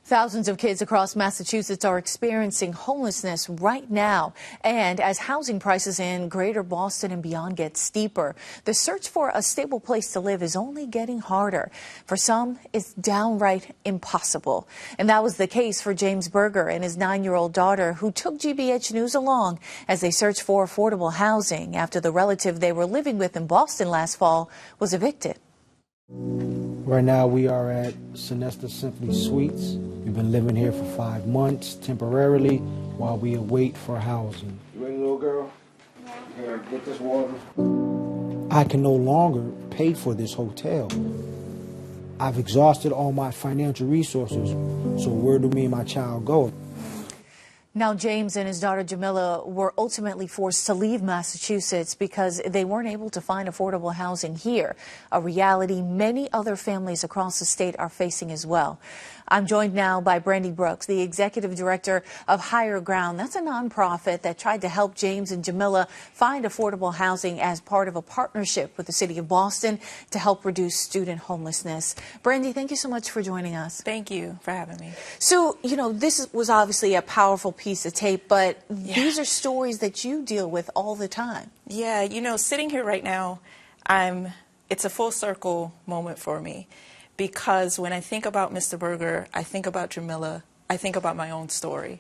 Thousands of kids across Massachusetts are experiencing homelessness right now. And as housing prices in greater Boston and beyond get steeper, the search for a stable place to live is only getting harder. For some, it's downright impossible. And that was the case for James Berger and his 9-year-old daughter, who took GBH News along as they searched for affordable housing after the relative they were living with in Boston last fall was evicted. Right now we are at Sonesta Symphony Suites. We've been living here for 5 months temporarily while we await for housing. You ready, little girl? Here, get this water. I can no longer pay for this hotel. I've exhausted all my financial resources, so where do me and my child go? Now, James and his daughter Jamila were ultimately forced to leave Massachusetts because they weren't able to find affordable housing here, a reality many other families across the state are facing as well. I'm joined now by Brandy Brooks, the executive director of Higher Ground. That's a nonprofit that tried to help James and Jamila find affordable housing as part of a partnership with the city of Boston to help reduce student homelessness. Brandy, thank you so much for joining us. Thank you for having me. So, this was obviously a powerful piece of tape, but these are stories that you deal with all the time. Yeah, sitting here right now, it's a full circle moment for me. Because when I think about Mr. Berger, I think about Jamila, I think about my own story.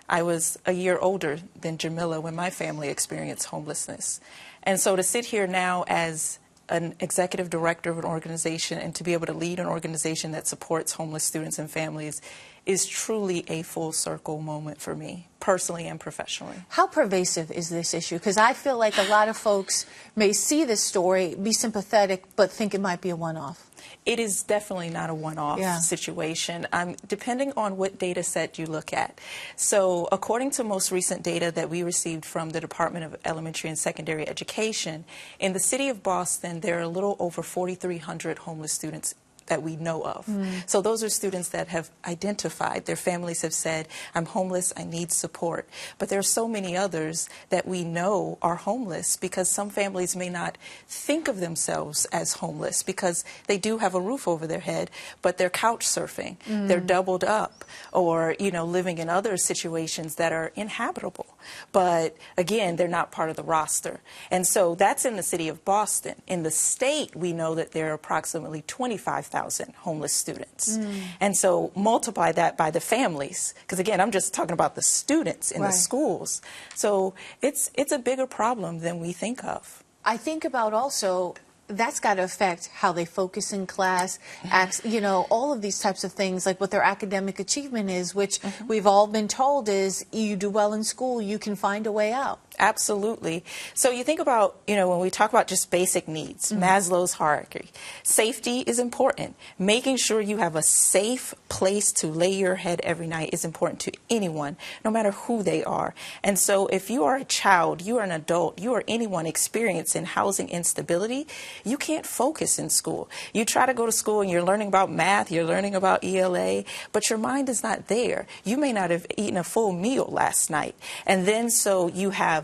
I was a year older than Jamila when my family experienced homelessness. And so to sit here now as an executive director of an organization and to be able to lead an organization that supports homeless students and families is truly a full circle moment for me, personally and professionally. How pervasive is this issue? Because I feel like a lot of folks may see this story, be sympathetic, but think it might be a one-off. It is definitely not a one-off situation, depending on what data set you look at. So according to most recent data that we received from the Department of Elementary and Secondary Education, in the city of Boston, there are a little over 4,300 homeless students that we know of. So those are students that have identified, their families have said, I'm homeless, I need support. But there are so many others that we know are homeless because some families may not think of themselves as homeless because they do have a roof over their head, but they're couch surfing, they're doubled up, or, living in other situations that are inhabitable. But again, they're not part of the roster. And so that's in the city of Boston. In the state, we know that there are approximately 25,000 homeless students. And so multiply that by the families, because again, I'm just talking about the students in the schools. So it's a bigger problem than we think of. I think about also that's got to affect how they focus in class, all of these types of things, like what their academic achievement is, which we've all been told is you do well in school, you can find a way out. Absolutely. So you think about, when we talk about just basic needs, Maslow's hierarchy, safety is important. Making sure you have a safe place to lay your head every night is important to anyone, no matter who they are. And so if you are a child, you are an adult, you are anyone experiencing housing instability, you can't focus in school. You try to go to school and you're learning about math, you're learning about ELA, but your mind is not there. You may not have eaten a full meal last night. And then so you have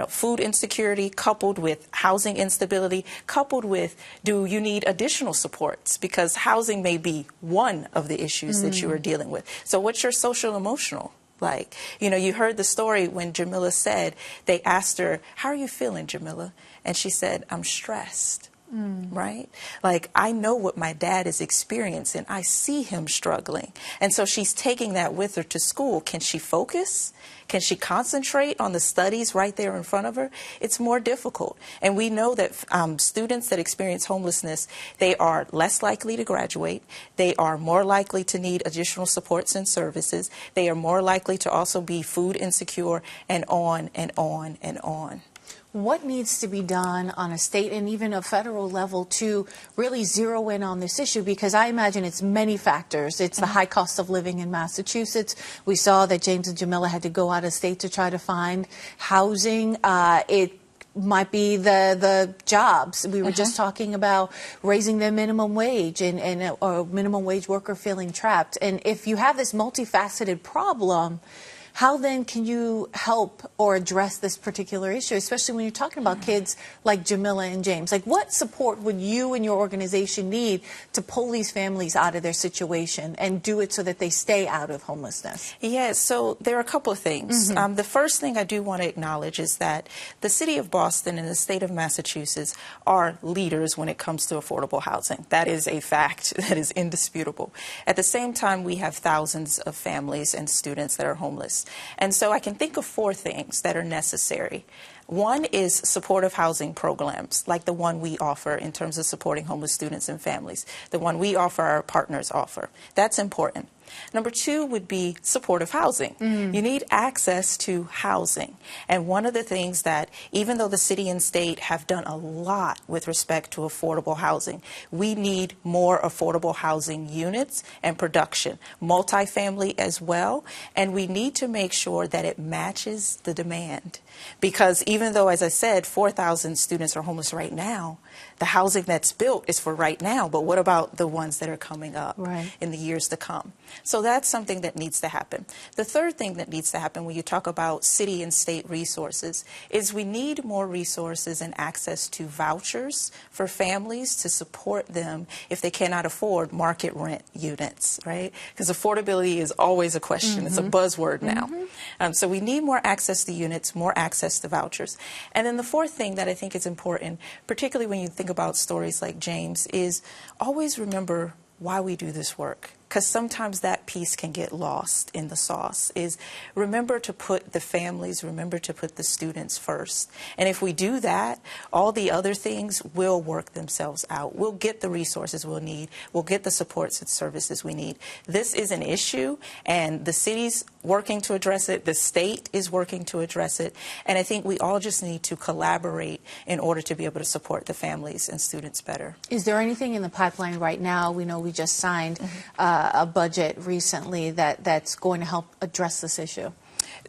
food insecurity coupled with housing instability, coupled with do you need additional supports? Because housing may be one of the issues that you are dealing with. So what's your social emotional like? You heard the story when Jamila said, they asked her, how are you feeling, Jamila? And she said, I'm stressed. Right? Like, I know what my dad is experiencing. I see him struggling. And so she's taking that with her to school. Can she focus? Can she concentrate on the studies right there in front of her? It's more difficult. And we know that students that experience homelessness, they are less likely to graduate. They are more likely to need additional supports and services. They are more likely to also be food insecure, and on and on and on. What needs to be done on a state and even a federal level to really zero in on this issue? Because I imagine it's many factors. It's the high cost of living in Massachusetts. We saw that James and Jamila had to go out of state to try to find housing. It might be the jobs. We were just talking about raising the minimum wage and a minimum wage worker feeling trapped. And if you have this multifaceted problem, How then can you help or address this particular issue, especially when you're talking about kids like Jamila and James? Like, what support would you and your organization need to pull these families out of their situation and do it so that they stay out of homelessness? Yes, so there are a couple of things. The first thing I do want to acknowledge is that the city of Boston and the state of Massachusetts are leaders when it comes to affordable housing. That is a fact that is indisputable. At the same time, we have thousands of families and students that are homeless. And so I can think of four things that are necessary. One is supportive housing programs, like the one we offer in terms of supporting homeless students and families. The one we offer, our partners offer. That's important. Number two would be supportive housing. You need access to housing. And one of the things that, even though the city and state have done a lot with respect to affordable housing, we need more affordable housing units and production, multifamily as well. And we need to make sure that it matches the demand. Because even though, as I said, 4,000 students are homeless right now, the housing that's built is for right now, but what about the ones that are coming up in the years to come? So that's something that needs to happen. The third thing that needs to happen when you talk about city and state resources is we need more resources and access to vouchers for families to support them if they cannot afford market rent units, right? Because affordability is always a question. It's a buzzword now. So we need more access to units, more access to vouchers. And then the fourth thing that I think is important, particularly when you think about stories like James, is always remember why we do this work. Because sometimes that piece can get lost in the sauce, is remember to put the families, remember to put the students first. And if we do that, all the other things will work themselves out. We'll get the resources we'll need. We'll get the supports and services we need. This is an issue, and the city's working to address it. The state is working to address it. And I think we all just need to collaborate in order to be able to support the families and students better. Is there anything in the pipeline right now? We know we just signed a budget recently that's going to help address this issue.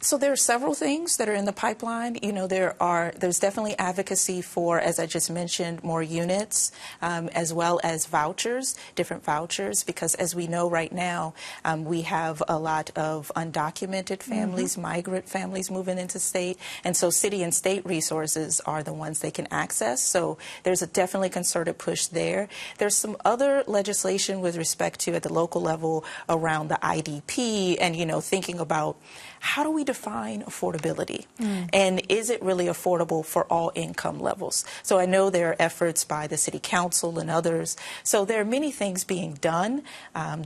So there are several things that are in the pipeline. You know, there's definitely advocacy for, as I just mentioned, more units, as well as vouchers, different vouchers, because as we know right now, we have a lot of undocumented families, migrant families moving into state, and so city and state resources are the ones they can access. So there's a definitely concerted push there. There's some other legislation with respect to, at the local level, around the IDP and, you know, thinking about how do we define affordability? And is it really affordable for all income levels? So I know there are efforts by the City Council and others. So there are many things being done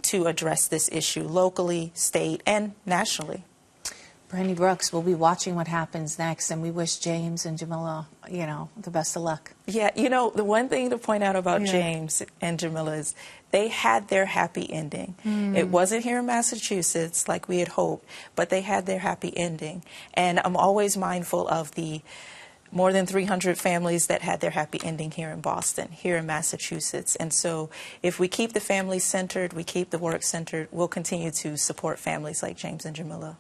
to address this issue locally, state, and nationally. Brandy Brooks, will be watching what happens next, and we wish James and Jamila, you know, the best of luck. Yeah, you know, the one thing to point out about James and Jamila is they had their happy ending. It wasn't here in Massachusetts like we had hoped, but they had their happy ending. And I'm always mindful of the more than 300 families that had their happy ending here in Boston, here in Massachusetts. And so if we keep the families centered, we keep the work centered, we'll continue to support families like James and Jamila.